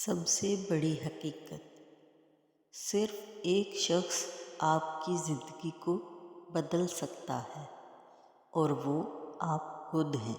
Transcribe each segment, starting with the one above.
سب سے بڑی حقیقت: صرف ایک شخص آپ کی زندگی کو بدل سکتا ہے اور وہ آپ خود ہیں۔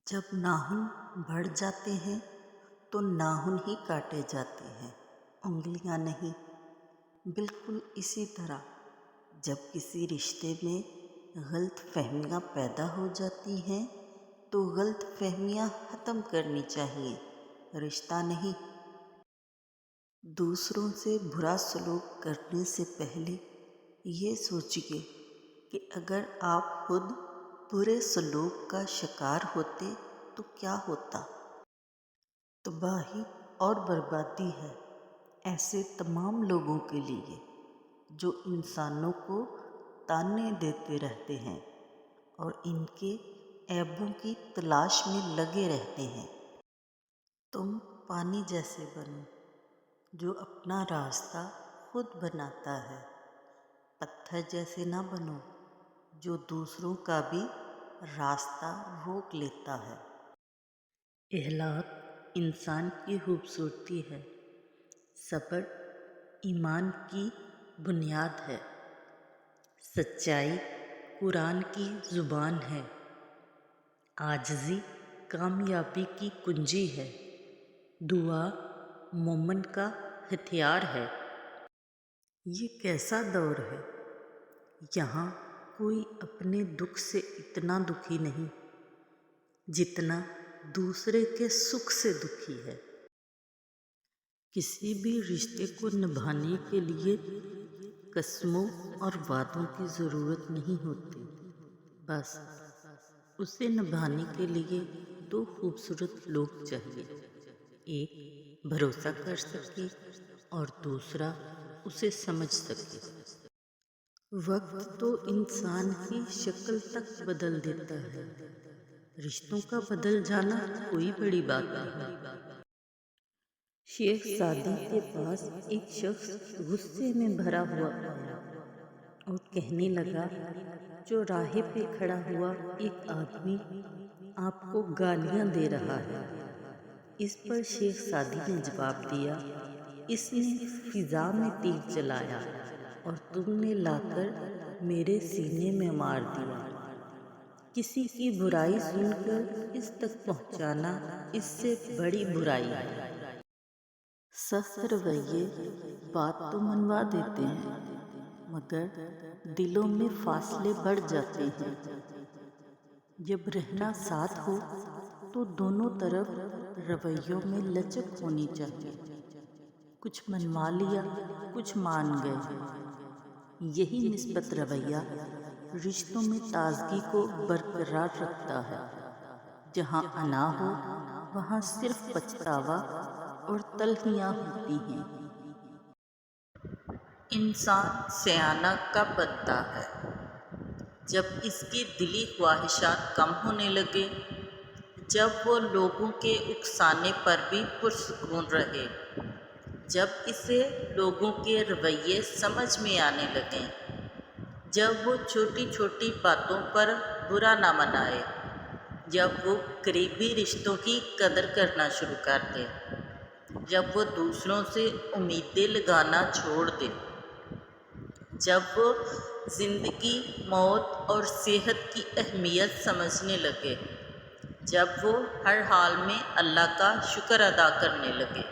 جب ناخن بڑھ جاتے ہیں تو ناخن ہی کاٹے جاتے ہیں، انگلیاں نہیں۔ بالکل اسی طرح جب کسی رشتے میں غلط فہمیاں پیدا ہو جاتی ہیں تو غلط فہمیاں ختم کرنی چاہیے، رشتہ نہیں۔ دوسروں سے برا سلوک کرنے سے پہلے یہ سوچیے کہ اگر آپ خود برے سلوک کا شکار ہوتے تو کیا ہوتا۔ تباہی اور بربادی ہے ایسے تمام لوگوں کے لیے جو انسانوں کو تانے دیتے رہتے ہیں اور ان کے عیبوں کی تلاش میں لگے رہتے ہیں۔ تم پانی جیسے بنو جو اپنا راستہ خود بناتا ہے، پتھر جیسے نہ بنو جو دوسروں کا بھی راستہ روک لیتا ہے۔ اخلاق انسان کی خوبصورتی ہے، صبر ایمان کی بنیاد ہے، سچائی قرآن کی زبان ہے، عاجزی کامیابی کی کنجی ہے، دعا مومن کا ہتھیار ہے۔ یہ کیسا دور ہے، یہاں کوئی اپنے دکھ سے اتنا دکھی نہیں جتنا دوسرے کے سکھ سے دکھی ہے۔ کسی بھی رشتے کو نبھانے کے لیے قسموں اور وعدوں کی ضرورت نہیں ہوتی، بس اسے نبھانے کے لیے دو خوبصورت لوگ چاہیے، ایک بھروسہ کر سکے اور دوسرا اسے سمجھ سکے۔ وقت تو انسان کی شکل تک بدل دیتا ہے، رشتوں کا بدل جانا کوئی بڑی بات نہیں۔ شیخ سعدی کے پاس ایک شخص غصے میں بھرا ہوا آیا اور کہنے لگا، چوراہے پہ کھڑا ہوا ایک آدمی آپ کو گالیاں دے رہا ہے۔ اس پر شیخ سعدی نے جواب دیا، اس نے فضا میں تیر چلایا اور تم نے لا کر میرے سینے میں مار دیا۔ کسی کی برائی سن کر اس تک پہنچانا اس سے بڑی برائی ہے۔ سخت رویے بات تو منوا دیتے ہیں مگر دلوں میں فاصلے بڑھ جاتے ہیں۔ جب رہنا ساتھ ہو تو دونوں طرف رویوں میں لچک ہونی چاہیے، کچھ منوا لیا کچھ مان گئے۔ یہی مثبت رویہ رشتوں میں تازگی کو برقرار رکھتا ہے۔ جہاں انا ہو وہاں صرف پچھتاوا اور تلخیاں ہوتی ہیں۔ انسان سیانہ کب بنتا ہے؟ جب اس کی دلی خواہشات کم ہونے لگے، جب وہ لوگوں کے اکسانے پر بھی پرسکون رہے، جب اسے لوگوں کے رویے سمجھ میں آنے لگیں، جب وہ چھوٹی چھوٹی باتوں پر برا نہ منائے، جب وہ قریبی رشتوں کی قدر کرنا شروع کر دے، جب وہ دوسروں سے امیدیں لگانا چھوڑ دے، جب وہ زندگی، موت اور صحت کی اہمیت سمجھنے لگے، جب وہ ہر حال میں اللہ کا شکر ادا کرنے لگے۔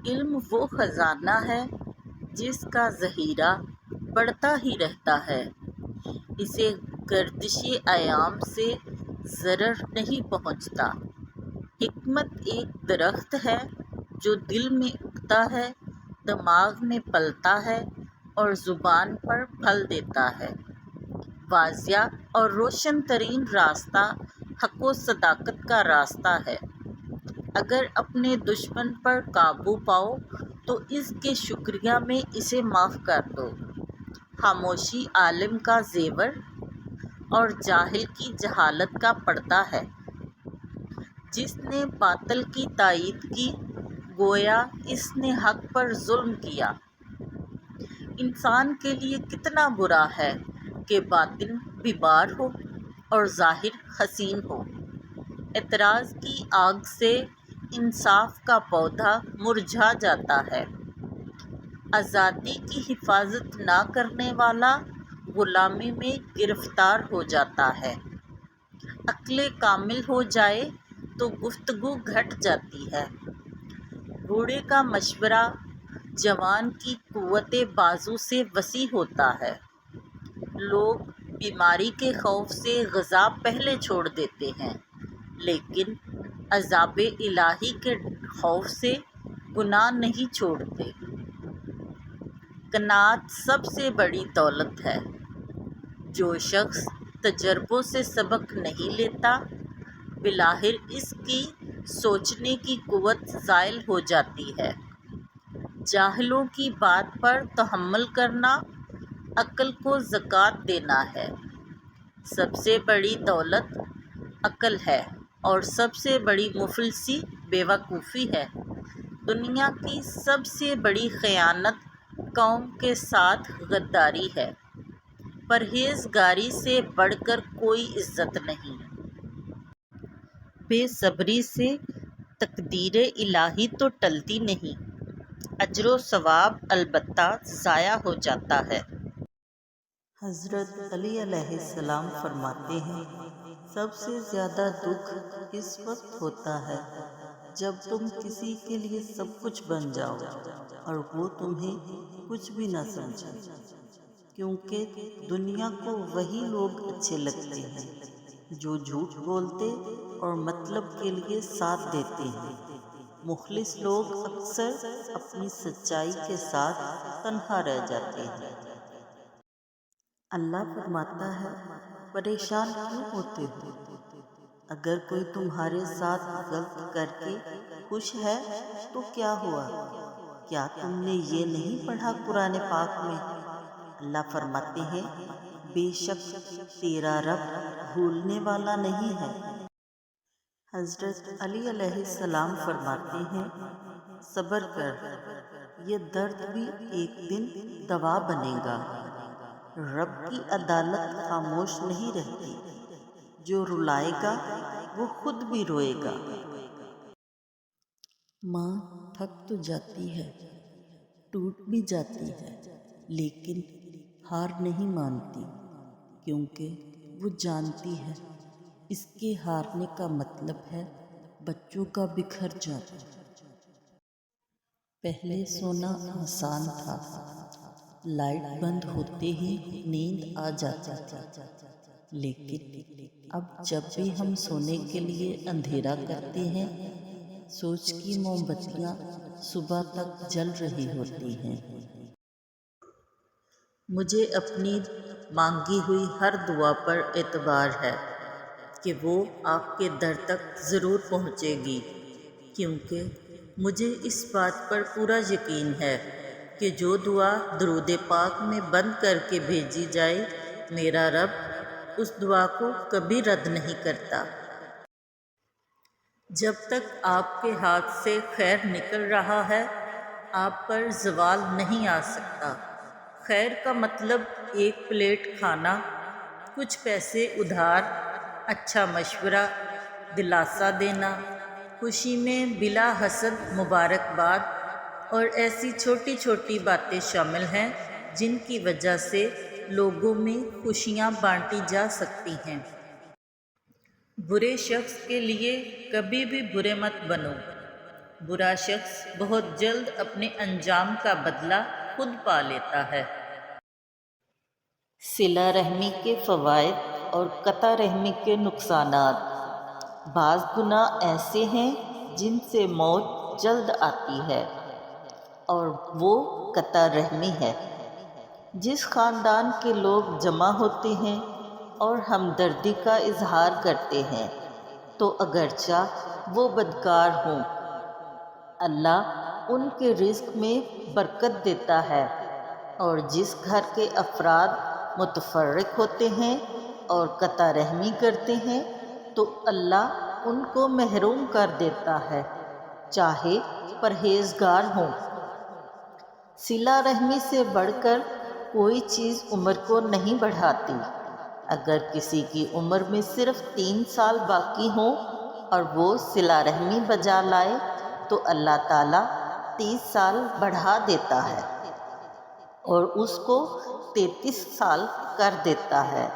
علم وہ خزانہ ہے جس کا ذخیرہ بڑھتا ہی رہتا ہے، اسے گردش ایام سے ضرر نہیں پہنچتا۔ حکمت ایک درخت ہے جو دل میں اگتا ہے، دماغ میں پلتا ہے اور زبان پر پھل دیتا ہے۔ واضح اور روشن ترین راستہ حق و صداقت کا راستہ ہے۔ اگر اپنے دشمن پر قابو پاؤ تو اس کے شکریہ میں اسے معاف کر دو۔ خاموشی عالم کا زیور اور جاہل کی جہالت کا پردہ ہے۔ جس نے باطل کی تائید کی گویا اس نے حق پر ظلم کیا۔ انسان کے لیے کتنا برا ہے کہ باطن بیمار ہو اور ظاہر حسین ہو۔ اعتراض کی آگ سے انصاف کا پودا مرجھا جاتا ہے۔ آزادی کی حفاظت نہ کرنے والا غلامی میں گرفتار ہو جاتا ہے۔ عقل کامل ہو جائے تو گفتگو گھٹ جاتی ہے۔ بوڑھے کا مشورہ جوان کی قوت بازو سے وسیع ہوتا ہے۔ لوگ بیماری کے خوف سے غذا پہلے چھوڑ دیتے ہیں، لیکن عذاب الہی کے خوف سے گناہ نہیں چھوڑتے۔ قناعت سب سے بڑی دولت ہے۔ جو شخص تجربوں سے سبق نہیں لیتا، بالآخر اس کی سوچنے کی قوت زائل ہو جاتی ہے۔ جاہلوں کی بات پر تحمل کرنا عقل کو زکوٰۃ دینا ہے۔ سب سے بڑی دولت عقل ہے اور سب سے بڑی مفلسی بیوقوفی ہے۔ دنیا کی سب سے بڑی خیانت قوم کے ساتھ غداری ہے۔ پرہیزگاری سے بڑھ کر کوئی عزت نہیں۔ بے صبری سے تقدیر الہی تو ٹلتی نہیں، اجر و ثواب البتہ ضائع ہو جاتا ہے۔ حضرت علی علیہ السلام فرماتے ہیں، سب سے زیادہ دکھ اس وقت ہوتا ہے جب تم کسی کے لیے سب کچھ بن جاؤ اور وہ تمہیں کچھ بھی نہ سمجھے، کیونکہ دنیا کو وہی لوگ اچھے لگتے ہیں جو جھوٹ بولتے اور مطلب کے لیے ساتھ دیتے ہیں۔ مخلص لوگ اکثر اپنی سچائی کے ساتھ تنہا رہ جاتے ہیں۔ اللہ فرماتا ہے، پریشان کیوں ہوتے ہو؟ اگر کوئی تمہارے ساتھ غلط کر کے خوش ہے تو کیا ہوا؟ کیا تم نے یہ نہیں پڑھا قرآن پاک میں؟ اللہ فرماتے ہیں، بے شک تیرا رب بھولنے والا نہیں ہے۔ حضرت علی علیہ السلام فرماتے ہیں، صبر کر، یہ درد بھی ایک دن دوا بنے گا۔ رب کی عدالت خاموش نہیں رہتی، جو رلائے گا وہ خود بھی روئے گا۔ ماں تھک تو جاتی ہے، ٹوٹ بھی جاتی ہے، لیکن ہار نہیں مانتی، کیونکہ وہ جانتی ہے اس کے ہارنے کا مطلب ہے بچوں کا بکھر جانا۔ پہلے سونا آسان تھا، لائٹ بند ہوتے ہی نیند آ جاتی تھی، لیکن اب جب بھی ہم سونے کے لیے اندھیرا کرتے ہیں، سوچ کی موم بتیاں صبح تک جل رہی ہوتی ہیں۔ مجھے اپنی مانگی ہوئی ہر دعا پر اعتبار ہے کہ وہ آپ کے در تک ضرور پہنچے گی، کیونکہ مجھے اس بات پر پورا یقین ہے کہ جو دعا درود پاک میں بند کر کے بھیجی جائے، میرا رب اس دعا کو کبھی رد نہیں کرتا۔ جب تک آپ کے ہاتھ سے خیر نکل رہا ہے، آپ پر زوال نہیں آ سکتا۔ خیر کا مطلب ایک پلیٹ کھانا، کچھ پیسے ادھار، اچھا مشورہ، دلاسا دینا، خوشی میں بلا حسد مبارکباد اور ایسی چھوٹی چھوٹی باتیں شامل ہیں جن کی وجہ سے لوگوں میں خوشیاں بانٹی جا سکتی ہیں۔ برے شخص کے لیے کبھی بھی برے مت بنو۔ برا شخص بہت جلد اپنے انجام کا بدلہ خود پا لیتا ہے۔ صلہ رحمی کے فوائد اور قطع رحمی کے نقصانات۔ بعض گناہ ایسے ہیں جن سے موت جلد آتی ہے، اور وہ قطع رحمی ہے۔ جس خاندان کے لوگ جمع ہوتے ہیں اور ہمدردی کا اظہار کرتے ہیں تو اگرچہ وہ بدکار ہوں، اللہ ان کے رزق میں برکت دیتا ہے، اور جس گھر کے افراد متفرق ہوتے ہیں اور قطع رحمی کرتے ہیں تو اللہ ان کو محروم کر دیتا ہے، چاہے پرہیزگار ہوں۔ صلہ رحمی سے بڑھ کر کوئی چیز عمر کو نہیں بڑھاتی۔ اگر کسی کی عمر میں صرف 3 سال باقی ہوں اور وہ صلہ رحمی بجا لائے تو اللہ تعالیٰ 30 سال بڑھا دیتا ہے اور اس کو 33 سال کر دیتا ہے،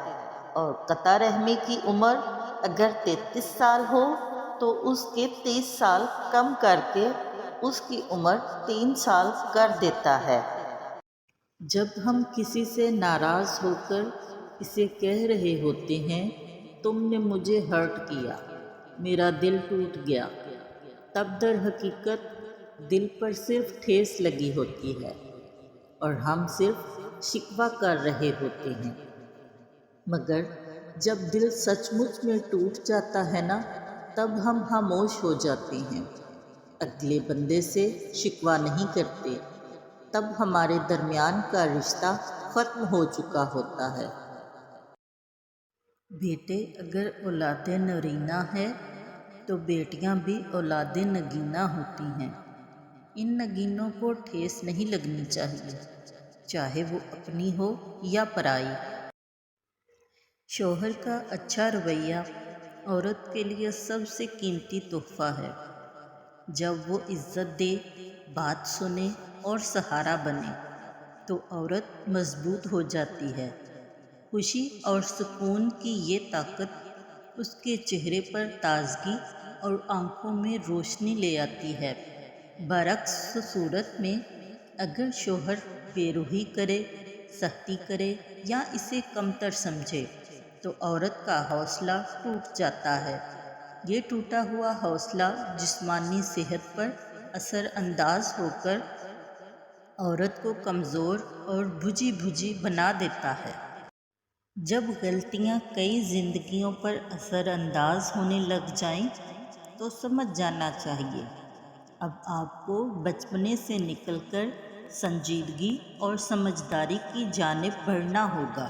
اور قطع رحمی کی عمر اگر 33 سال ہو تو اس کے 30 سال کم کر کے اس کی عمر 3 سال کر دیتا ہے۔ جب ہم کسی سے ناراض ہو کر اسے کہہ رہے ہوتے ہیں تم نے مجھے ہرٹ کیا، میرا دل ٹوٹ گیا، تب در حقیقت دل پر صرف ٹھیس لگی ہوتی ہے اور ہم صرف شکوہ کر رہے ہوتے ہیں۔ مگر جب دل سچ مچ میں ٹوٹ جاتا ہے نا، تب ہم خاموش ہو جاتے ہیں، اگلے بندے سے شکوہ نہیں کرتے، تب ہمارے درمیان کا رشتہ ختم ہو چکا ہوتا ہے۔ بیٹے اگر اولاد نرینہ ہے تو بیٹیاں بھی اولاد نگینہ ہوتی ہیں۔ ان نگینوں کو ٹھیس نہیں لگنی چاہیے، چاہے وہ اپنی ہو یا پرائی۔ شوہر کا اچھا رویہ عورت کے لیے سب سے قیمتی تحفہ ہے۔ جب وہ عزت دے، بات سنے اور سہارا بنے تو عورت مضبوط ہو جاتی ہے۔ خوشی اور سکون کی یہ طاقت اس کے چہرے پر تازگی اور آنکھوں میں روشنی لے آتی ہے۔ برعکس صورت میں اگر شوہر بے روحی کرے، سختی کرے یا اسے کمتر سمجھے تو عورت کا حوصلہ ٹوٹ جاتا ہے۔ یہ ٹوٹا ہوا حوصلہ جسمانی صحت پر اثر انداز ہو کر عورت کو کمزور اور بجھی بجھی بنا دیتا ہے۔ جب غلطیاں کئی زندگیوں پر اثر انداز ہونے لگ جائیں تو سمجھ جانا چاہیے اب آپ کو بچپنے سے نکل کر سنجیدگی اور سمجھداری کی جانب بڑھنا ہوگا۔